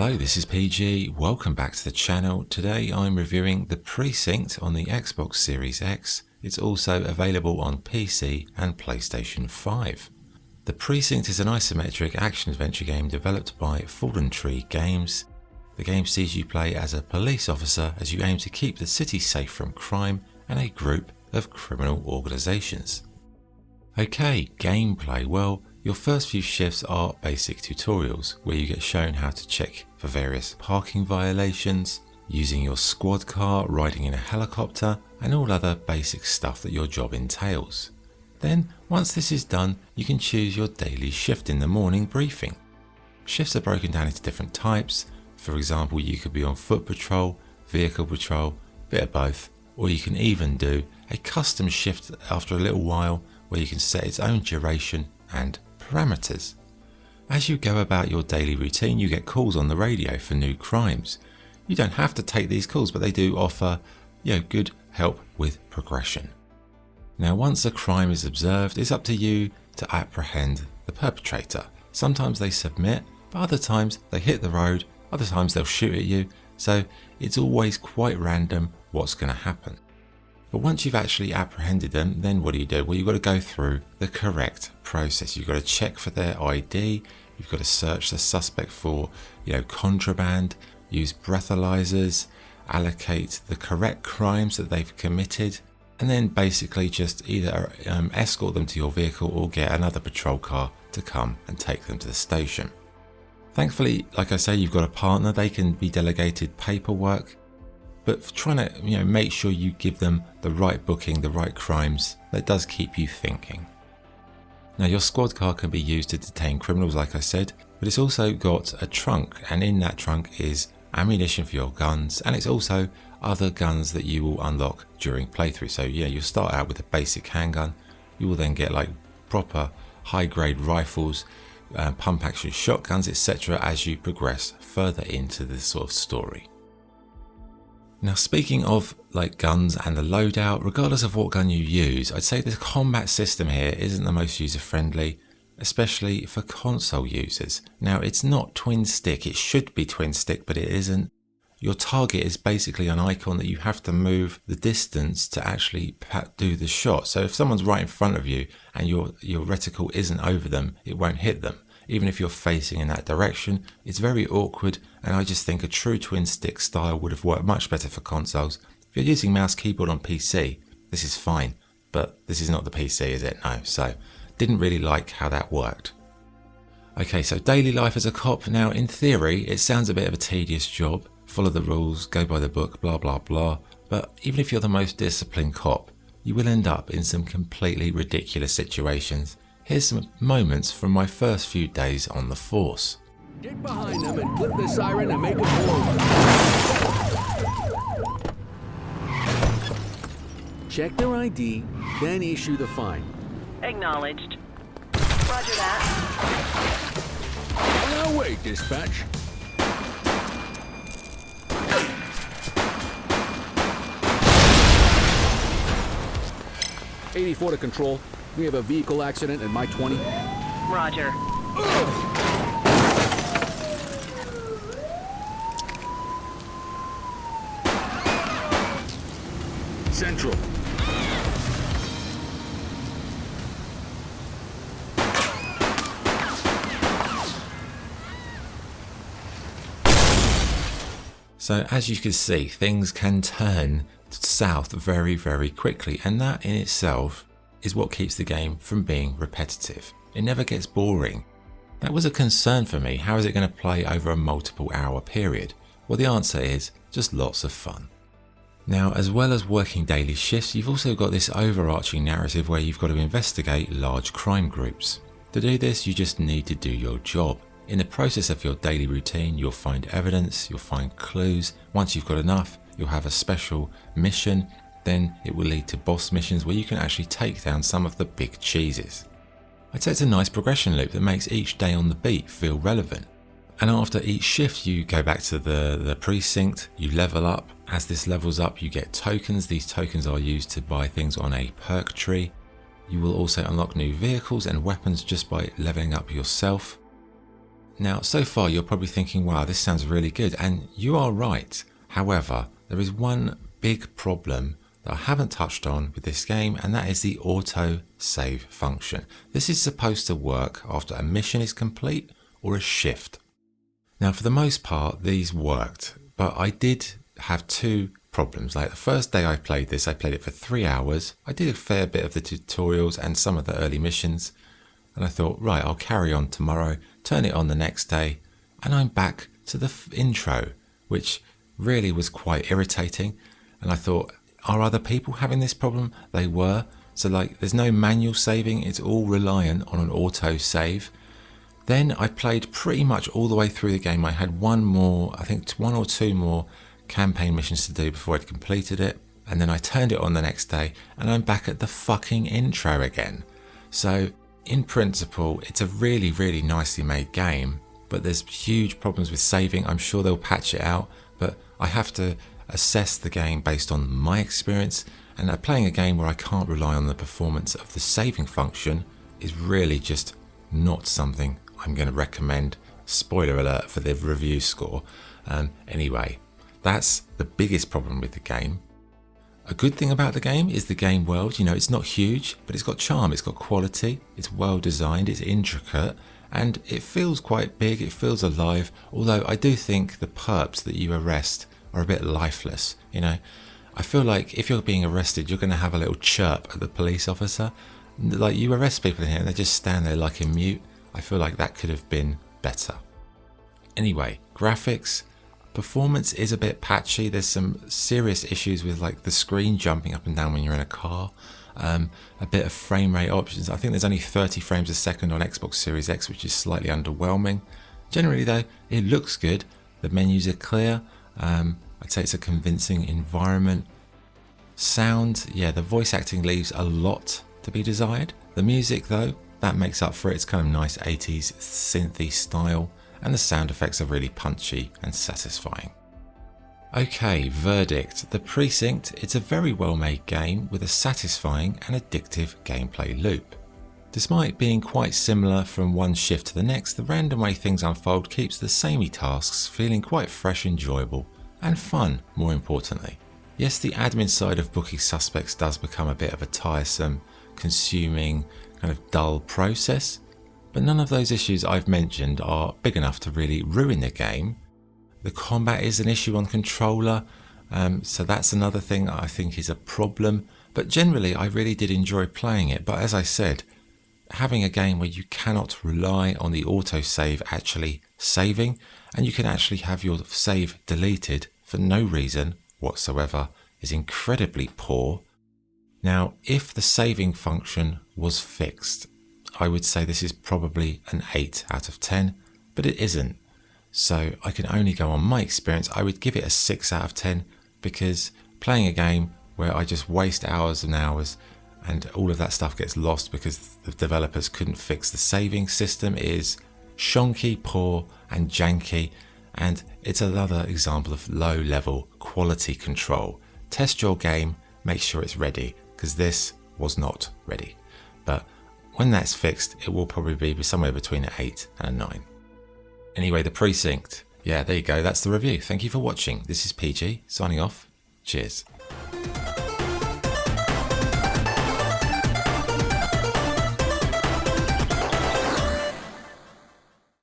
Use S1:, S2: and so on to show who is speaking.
S1: Hello, this is PG. Welcome back to the channel. Today I'm reviewing The Precinct on the Xbox Series X. It's also available on PC and PlayStation 5. The Precinct is an isometric action-adventure game developed by Fallen Tree Games. The game sees you play as a police officer as you aim to keep the city safe from crime and a group of criminal organisations. Okay, gameplay. Well, your first few shifts are basic tutorials where you get shown how to check for various parking violations, using your squad car, riding in a helicopter, and all other basic stuff that your job entails. Then, once this is done, you can choose your daily shift in the morning briefing. Shifts are broken down into different types. For example, you could be on foot patrol, vehicle patrol, bit of both, or you can even do a custom shift after a little while where you can set its own duration and parameters. As you go about your daily routine, you get calls on the radio for new crimes. You don't have to take these calls, but they do offer, good help with progression. Now, once a crime is observed, it's up to you to apprehend the perpetrator. Sometimes they submit, but other times they hit the road, other times they'll shoot at you, so it's always quite random what's going to happen. But once you've actually apprehended them, then what do? Well, you've got to go through the correct process. You've got to check for their ID, you've got to search the suspect for, contraband, use breathalyzers, allocate the correct crimes that they've committed, and then basically just either escort them to your vehicle or get another patrol car to come and take them to the station. Thankfully, like I say, you've got a partner. They can be delegated paperwork. But for trying to make sure you give them the right booking, the right crimes, that does keep you thinking. Now, your squad car can be used to detain criminals, like I said, but it's also got a trunk, and in that trunk is ammunition for your guns, and it's also other guns that you will unlock during playthrough. So you'll start out with a basic handgun, you will then get like proper high-grade rifles, pump-action shotguns, etc. as you progress further into this sort of story. Now, speaking of guns and the loadout, regardless of what gun you use, I'd say the combat system here isn't the most user-friendly, especially for console users. Now, it's not twin stick. It should be twin stick, but it isn't. Your target is basically an icon that you have to move the distance to actually do the shot. So if someone's right in front of you and your reticle isn't over them, it won't hit them. Even if you're facing in that direction, it's very awkward, and I just think a true twin stick style would have worked much better for consoles. If you're using mouse keyboard on PC, this is fine, but this is not the PC, is it? No, so didn't really like how that worked. Okay, so daily life as a cop. Now, in theory, it sounds a bit of a tedious job. Follow the rules, go by the book, blah, blah, blah. But even if you're the most disciplined cop, you will end up in some completely ridiculous situations. Here's some moments from my first few days on the force.
S2: Get behind them and flip the siren and make it forward. Check their ID, then issue the fine.
S3: Acknowledged. Roger that.
S2: On our way, dispatch. '84 to control. We have a vehicle accident in my 20.
S3: Roger.
S2: Central.
S1: So as you can see, things can turn south very, very quickly, and that in itself is what keeps the game from being repetitive. It never gets boring. That was a concern for me. How is it going to play over a multiple hour period? Well, the answer is just lots of fun. Now, as well as working daily shifts, you've also got this overarching narrative where you've got to investigate large crime groups. To do this, you just need to do your job. In the process of your daily routine, you'll find evidence, you'll find clues. Once you've got enough, you'll have a special mission. Then it will lead to boss missions where you can actually take down some of the big cheeses. I'd say it's a nice progression loop that makes each day on the beat feel relevant. And after each shift, you go back to the precinct, you level up. As this levels up, you get tokens. These tokens are used to buy things on a perk tree. You will also unlock new vehicles and weapons just by leveling up yourself. Now, so far you're probably thinking, wow, this sounds really good, and you are right. However, there is one big problem that I haven't touched on with this game, and that is the auto save function. This is supposed to work after a mission is complete or a shift. Now, for the most part, these worked, but I did have two problems. Like the first day I played this, I played it for 3 hours. I did a fair bit of the tutorials and some of the early missions, and I thought, right, I'll carry on tomorrow, turn it on the next day, and I'm back to the intro, which really was quite irritating. And I thought, are other people having this problem? They were. So like, there's no manual saving, it's all reliant on an auto save. Then I played pretty much all the way through the game. I had one or two more campaign missions to do before I'd completed it. And then I turned it on the next day and I'm back at the fucking intro again. So in principle, it's a really, really nicely made game, but there's huge problems with saving. I'm sure they'll patch it out, but I have to assess the game based on my experience, and playing a game where I can't rely on the performance of the saving function is really just not something I'm going to recommend. Spoiler alert for the review score. Anyway, that's the biggest problem with the game. A good thing about the game is the game world. You know, it's not huge, but it's got charm, it's got quality, it's well designed, it's intricate, and it feels quite big, it feels alive, although I do think the perps that you arrest are a bit lifeless. You know, I feel like if you're being arrested, you're going to have a little chirp at the police officer. Like, you arrest people in here and they just stand there like in mute. I feel like that could have been better. Anyway, graphics. Performance is a bit patchy. There's some serious issues with like the screen jumping up and down when you're in a car. A bit of frame rate options. I think there's only 30 frames a second on Xbox Series X, which is slightly underwhelming. Generally though, it looks good. The menus are clear. I'd say it's a convincing environment. Sound, yeah, the voice acting leaves a lot to be desired. The music though, that makes up for it. It's kind of nice 80s synthy style, and the sound effects are really punchy and satisfying. Okay, verdict. The Precinct, it's a very well made game with a satisfying and addictive gameplay loop. Despite being quite similar from one shift to the next, the random way things unfold keeps the samey tasks feeling quite fresh, enjoyable, and fun, more importantly. Yes, the admin side of booking suspects does become a bit of a tiresome, consuming, kind of dull process, but none of those issues I've mentioned are big enough to really ruin the game. The combat is an issue on controller, so that's another thing I think is a problem, but generally I really did enjoy playing it. But as I said, having a game where you cannot rely on the autosave actually saving, and you can actually have your save deleted for no reason whatsoever, is incredibly poor. Now, if the saving function was fixed, I would say this is probably an 8 out of 10, but it isn't. So I can only go on my experience. I would give it a 6 out of 10, because playing a game where I just waste hours and hours and all of that stuff gets lost because the developers couldn't fix the saving system is shonky, poor and janky, and it's another example of low level quality control. Test your game, make sure it's ready, because this was not ready. But when that's fixed, it will probably be somewhere between an 8 and a 9. Anyway, The Precinct. Yeah, there you go. That's the review. Thank you for watching. This is PG, signing off. Cheers.